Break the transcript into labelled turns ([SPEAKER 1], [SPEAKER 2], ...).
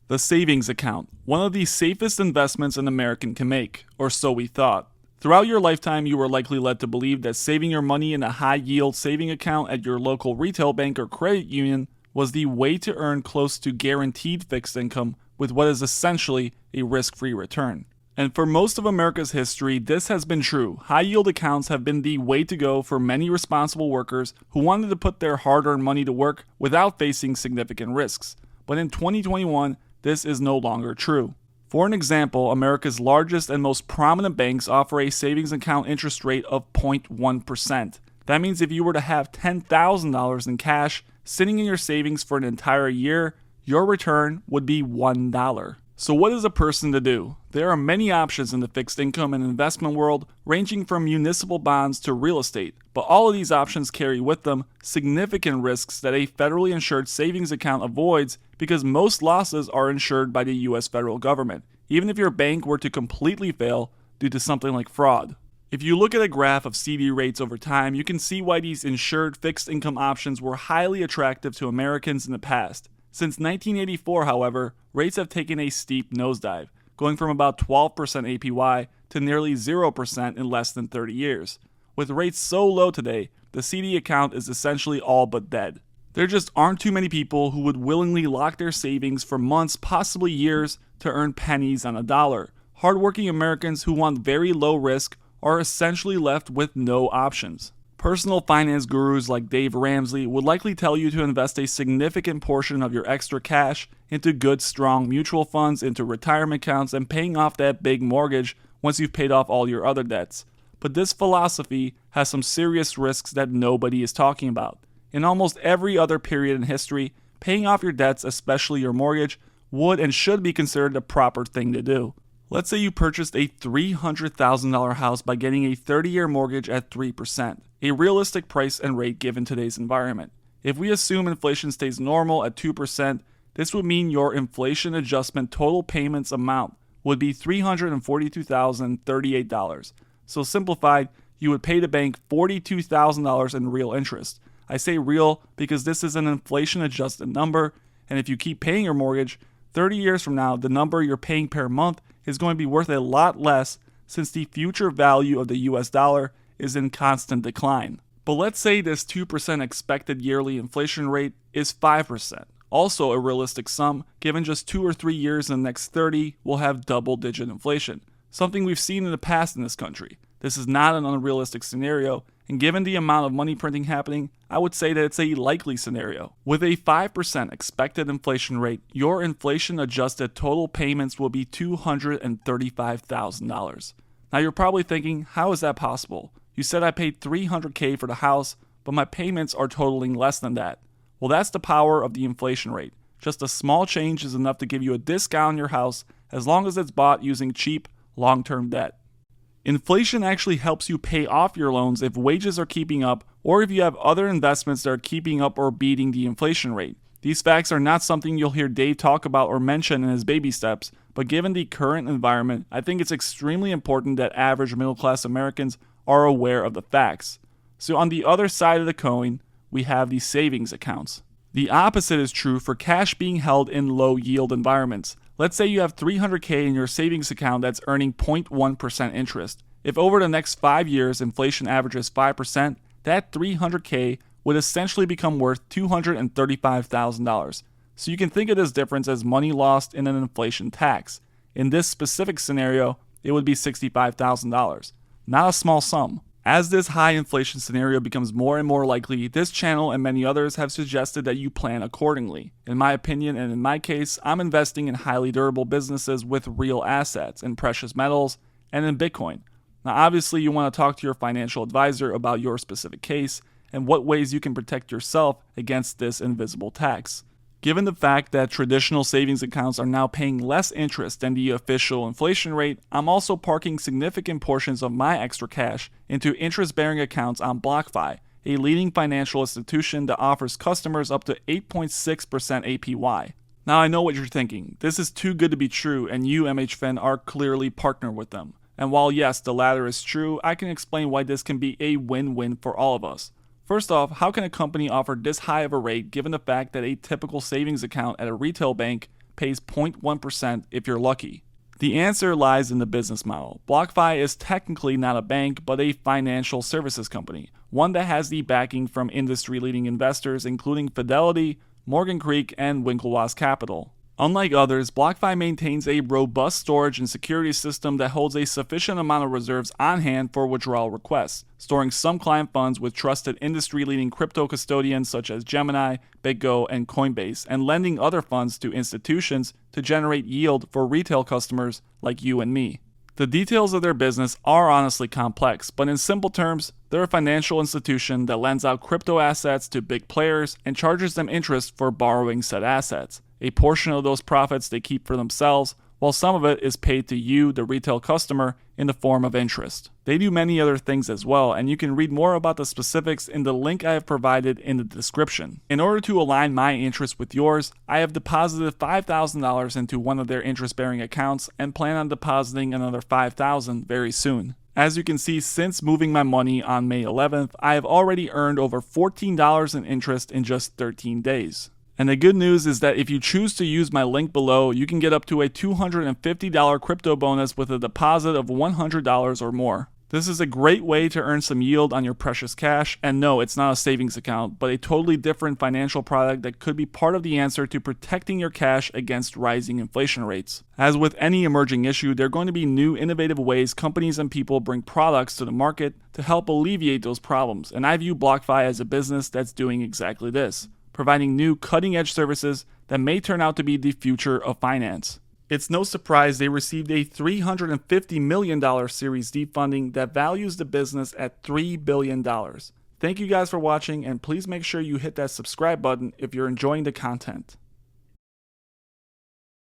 [SPEAKER 1] The savings account, one of the safest investments an American can make, or so we thought. Throughout your lifetime, you were likely led to believe that saving your money in a high yield saving account at your local retail bank or credit union was the way to earn close to guaranteed fixed income with what is essentially a risk free return. And for most of America's history, this has been true. High yield accounts have been the way to go for many responsible workers who wanted to put their hard earned money to work without facing significant risks. But in 2021, this is no longer true. For an example, America's largest and most prominent banks offer a savings account interest rate of 0.1%. That means if you were to have $10,000 in cash sitting in your savings for an entire year, your return would be $1. So what is a person to do? There are many options in the fixed income and investment world, ranging from municipal bonds to real estate, but all of these options carry with them significant risks that a federally insured savings account avoids because most losses are insured by the US federal government, even if your bank were to completely fail due to something like fraud. If you look at a graph of CD rates over time, you can see why these insured fixed income options were highly attractive to Americans in the past. Since 1984, however, rates have taken a steep nosedive, going from about 12% APY to nearly 0% in less than 30 years. With rates so low today, the CD account is essentially all but dead. There just aren't too many people who would willingly lock their savings for months, possibly years, to earn pennies on a dollar. Hardworking Americans who want very low risk are essentially left with no options. Personal finance gurus like Dave Ramsey would likely tell you to invest a significant portion of your extra cash into good, strong mutual funds, into retirement accounts, and paying off that big mortgage once you've paid off all your other debts. But this philosophy has some serious risks that nobody is talking about. In almost every other period in history, paying off your debts, especially your mortgage, would and should be considered the proper thing to do. Let's say you purchased a $300,000 house by getting a 30-year mortgage at 3%, a realistic price and rate given today's environment. If we assume inflation stays normal at 2%, this would mean your inflation adjustment total payments amount would be $342,038. So simplified, you would pay the bank $42,000 in real interest. I say real because this is an inflation adjusted number, and if you keep paying your mortgage, 30 years from now, the number you're paying per month is going to be worth a lot less since the future value of the US dollar is in constant decline. But let's say this 2% expected yearly inflation rate is 5%. Also a realistic sum, given just 2 or 3 years in the next 30 will have double-digit inflation, something we've seen in the past in this country. This is not an unrealistic scenario, and given the amount of money printing happening, I would say that it's a likely scenario. With a 5% expected inflation rate, your inflation-adjusted total payments will be $235,000. Now you're probably thinking, how is that possible? You said I paid $300K for the house, but my payments are totaling less than that. Well, that's the power of the inflation rate. Just a small change is enough to give you a discount on your house as long as it's bought using cheap, long-term debt. Inflation actually helps you pay off your loans if wages are keeping up or if you have other investments that are keeping up or beating the inflation rate. These facts are not something you'll hear Dave talk about or mention in his baby steps, but given the current environment, I think it's extremely important that average middle-class Americans are aware of the facts. So on the other side of the coin, we have the savings accounts. The opposite is true for cash being held in low-yield environments. Let's say you have $300K in your savings account that's earning 0.1% interest. If over the next 5 years inflation averages 5%, that $300K would essentially become worth $235,000. So you can think of this difference as money lost in an inflation tax. In this specific scenario, it would be $65,000. Not a small sum. As this high inflation scenario becomes more and more likely, this channel and many others have suggested that you plan accordingly. In my opinion and in my case, I'm investing in highly durable businesses with real assets, in precious metals, and in Bitcoin. Now obviously you want to talk to your financial advisor about your specific case and what ways you can protect yourself against this invisible tax. Given the fact that traditional savings accounts are now paying less interest than the official inflation rate, I'm also parking significant portions of my extra cash into interest-bearing accounts on BlockFi, a leading financial institution that offers customers up to 8.6% APY. Now I know what you're thinking. This is too good to be true, and you, MHFN, are clearly partnered with them. And while yes, the latter is true, I can explain why this can be a win-win for all of us. First off, how can a company offer this high of a rate given the fact that a typical savings account at a retail bank pays 0.1% if you're lucky. The answer lies in the business model. BlockFi is technically not a bank, but a financial services company, one that has the backing from industry-leading investors including Fidelity, Morgan Creek, and Winklevoss Capital. Unlike others, BlockFi maintains a robust storage and security system that holds a sufficient amount of reserves on hand for withdrawal requests, storing some client funds with trusted industry-leading crypto custodians such as Gemini, BitGo, and Coinbase, and lending other funds to institutions to generate yield for retail customers like you and me. The details of their business are honestly complex, but in simple terms, they're a financial institution that lends out crypto assets to big players and charges them interest for borrowing said assets. A portion of those profits they keep for themselves, while some of it is paid to you, the retail customer, in the form of interest. They do many other things as well, and you can read more about the specifics in the link I have provided in the description. In order to align my interest with yours, I have deposited $5,000 into one of their interest-bearing accounts and plan on depositing another $5,000 very soon. As you can see, since moving my money on May 11th, I have already earned over $14 in interest in just 13 days. And the good news is that if you choose to use my link below, you can get up to a $250 crypto bonus with a deposit of $100 or more. This is a great way to earn some yield on your precious cash, and no, it's not a savings account, but a totally different financial product that could be part of the answer to protecting your cash against rising inflation rates. As with any emerging issue, there are going to be new innovative ways companies and people bring products to the market to help alleviate those problems, and I view BlockFi as a business that's doing exactly this, providing new cutting-edge services that may turn out to be the future of finance. It's no surprise they received a $350 million Series D funding that values the business at $3 billion. Thank you guys for watching, and please make sure you hit that subscribe button if you're enjoying the content.